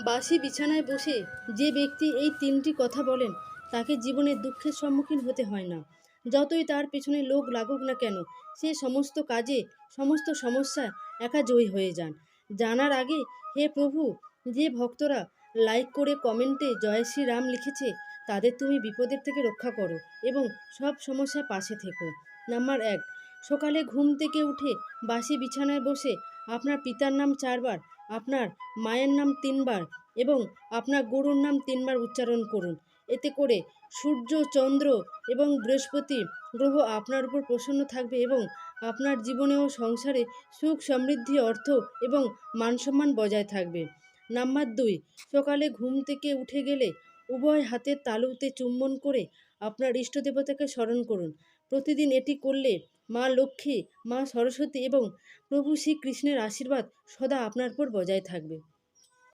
বাসি বিছানায় বসে যে ব্যক্তি এই তিনটি কথা বলেন তাকে জীবনে দুঃখের সম্মুখীন হতে হয় না। যতই তার পেছনে লোক লাগুক না কেন, সে সমস্ত কাজে, সমস্ত সমস্যায় একা জয়ী হয়ে যান। জানার আগে, হে প্রভু, যে ভক্তরা লাইক করে কমেন্টে জয় শ্রী রাম লিখেছে তাদের তুমি বিপদের থেকে রক্ষা করো এবং সব সমস্যার পাশে থেকো। নাম্বার 1, সকালে ঘুম থেকে উঠে বাসি বিছানায় বসে আপনার পিতার নাম 4 বার, আপনার মায়ের নাম 3 বার এবং আপনার গুরুর নাম 3 বার উচ্চারণ করুন। এতে করে সূর্য, চন্দ্র এবং বৃহস্পতি গ্রহ আপনার উপর প্রসন্ন থাকবে এবং আপনার জীবনে ও সংসারে সুখ, সমৃদ্ধি, অর্থ এবং মানসম্মান বজায় থাকবে। নাম্বার 2, সকালে ঘুম থেকে উঠে গেলে উভয় হাতের তালুতে চুম্বন করে আপনার ইষ্টদেবতাকে স্মরণ করুন। প্রতিদিন এটি করলে মা লক্ষ্মী, মা সরস্বতী এবং প্রভু শ্রীকৃষ্ণের আশীর্বাদ সদা আপনার উপর বজায় থাকবে।